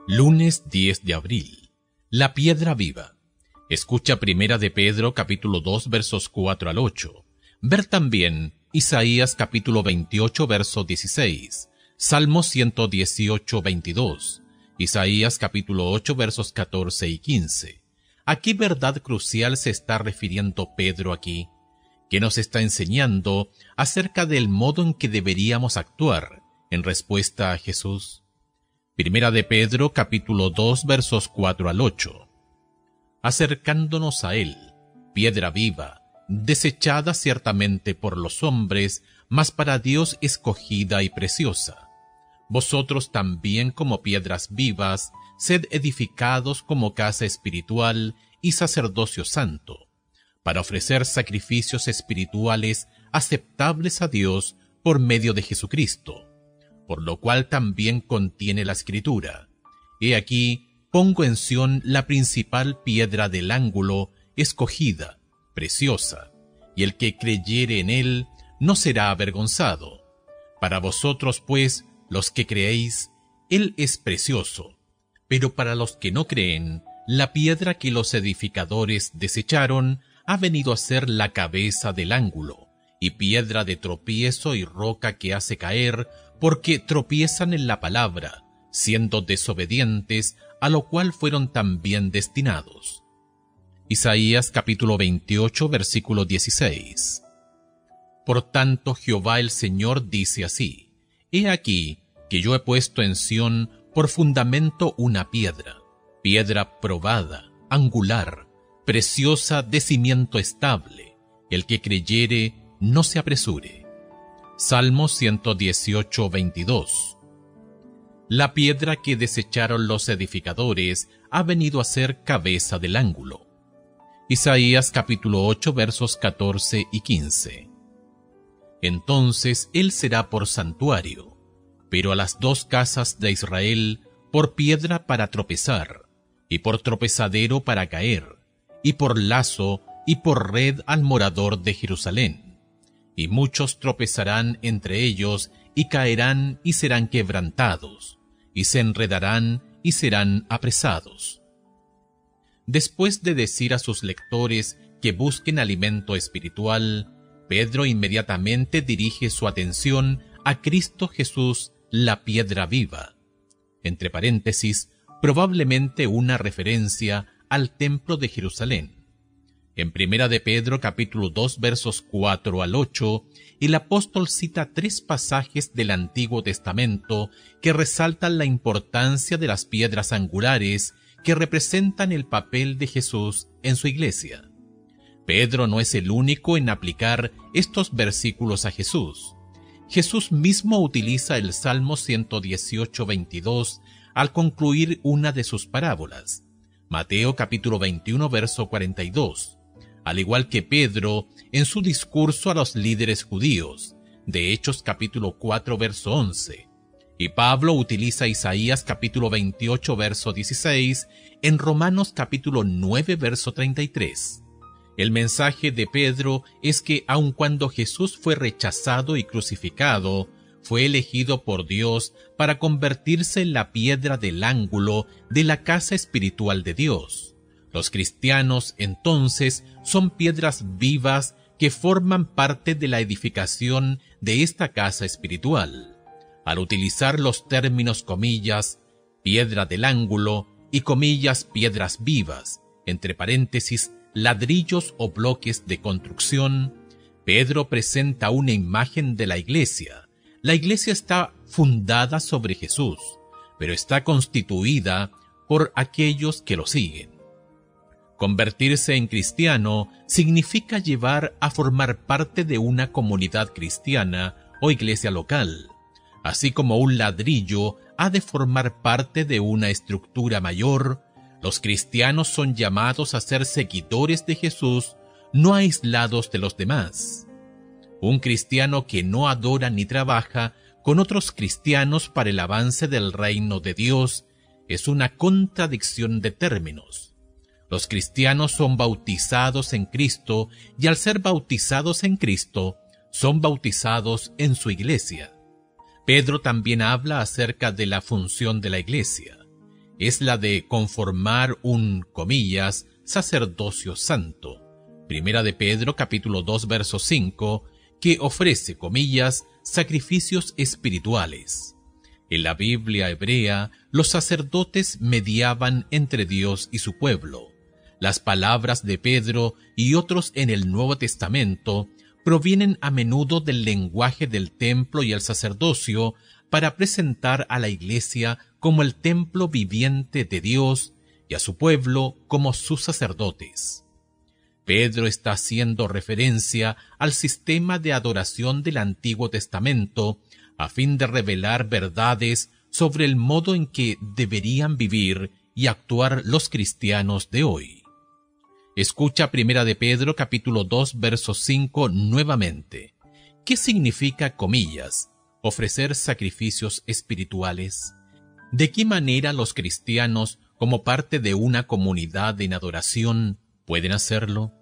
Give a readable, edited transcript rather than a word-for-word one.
Lunes 10 de abril. La piedra viva. Escucha Primera de Pedro capítulo 2 versos 4 al 8. Ver también Isaías capítulo 28 verso 16. Salmo 118, 22. Isaías capítulo 8 versos 14 y 15. ¿A qué verdad crucial se está refiriendo Pedro aquí? ¿Qué nos está enseñando acerca del modo en que deberíamos actuar en respuesta a Jesús? Primera de Pedro, capítulo 2, versos 4 al 8. Acercándonos a él, piedra viva, desechada ciertamente por los hombres, mas para Dios escogida y preciosa. Vosotros también como piedras vivas, sed edificados como casa espiritual y sacerdocio santo, para ofrecer sacrificios espirituales aceptables a Dios por medio de Jesucristo. Por lo cual también contiene la Escritura: He aquí, pongo en Sión la principal piedra del ángulo, escogida, preciosa, y el que creyere en él no será avergonzado. Para vosotros, pues, los que creéis, él es precioso, pero para los que no creen, la piedra que los edificadores desecharon ha venido a ser la cabeza del ángulo, y piedra de tropiezo y roca que hace caer, porque tropiezan en la palabra, siendo desobedientes, a lo cual fueron también destinados. Isaías capítulo 28, versículo 16. Por tanto, Jehová el Señor dice así: He aquí que yo he puesto en Sión por fundamento una piedra, piedra probada, angular, preciosa, de cimiento estable. El que creyere, no se apresure. Salmo 118, 22. La piedra que desecharon los edificadores ha venido a ser cabeza del ángulo. Isaías capítulo 8 versos 14 y 15. Entonces él será por santuario, pero a las dos casas de Israel por piedra para tropezar, y por tropezadero para caer, y por lazo y por red al morador de Jerusalén. Y muchos tropezarán entre ellos, y caerán y serán quebrantados, y se enredarán y serán apresados. Después de decir a sus lectores que busquen alimento espiritual, Pedro inmediatamente dirige su atención a Cristo Jesús, la piedra viva. Entre paréntesis, probablemente una referencia al templo de Jerusalén. En Primera de Pedro capítulo 2 versos 4 al 8, el apóstol cita tres pasajes del Antiguo Testamento que resaltan la importancia de las piedras angulares que representan el papel de Jesús en su iglesia. Pedro no es el único en aplicar estos versículos a Jesús. Jesús mismo utiliza el Salmo 118, 22 al concluir una de sus parábolas. Mateo capítulo 21 verso 42. Al igual que Pedro en su discurso a los líderes judíos, de Hechos capítulo 4 verso 11, y Pablo utiliza Isaías capítulo 28 verso 16 en Romanos capítulo 9 verso 33. El mensaje de Pedro es que aun cuando Jesús fue rechazado y crucificado, fue elegido por Dios para convertirse en la piedra del ángulo de la casa espiritual de Dios. Los cristianos, entonces, son piedras vivas que forman parte de la edificación de esta casa espiritual. Al utilizar los términos comillas, piedra del ángulo y comillas, piedras vivas, entre paréntesis, ladrillos o bloques de construcción, Pedro presenta una imagen de la iglesia. La iglesia está fundada sobre Jesús, pero está constituida por aquellos que lo siguen. Convertirse en cristiano significa llevar a formar parte de una comunidad cristiana o iglesia local, así como un ladrillo ha de formar parte de una estructura mayor. Los cristianos son llamados a ser seguidores de Jesús, no aislados de los demás. Un cristiano que no adora ni trabaja con otros cristianos para el avance del reino de Dios es una contradicción de términos. Los cristianos son bautizados en Cristo y al ser bautizados en Cristo, son bautizados en su iglesia. Pedro también habla acerca de la función de la iglesia. es la de conformar un, comillas, sacerdocio santo. Primera de Pedro capítulo 2 verso 5, que ofrece, comillas, sacrificios espirituales. En la Biblia hebrea, los sacerdotes mediaban entre Dios y su pueblo. Las palabras de Pedro y otros en el Nuevo Testamento provienen a menudo del lenguaje del templo y el sacerdocio para presentar a la Iglesia como el templo viviente de Dios y a su pueblo como sus sacerdotes. Pedro está haciendo referencia al sistema de adoración del Antiguo Testamento a fin de revelar verdades sobre el modo en que deberían vivir y actuar los cristianos de hoy. Escucha Primera de Pedro capítulo 2 verso 5 nuevamente. ¿Qué significa, comillas, ofrecer sacrificios espirituales? ¿De qué manera los cristianos, como parte de una comunidad en adoración, pueden hacerlo?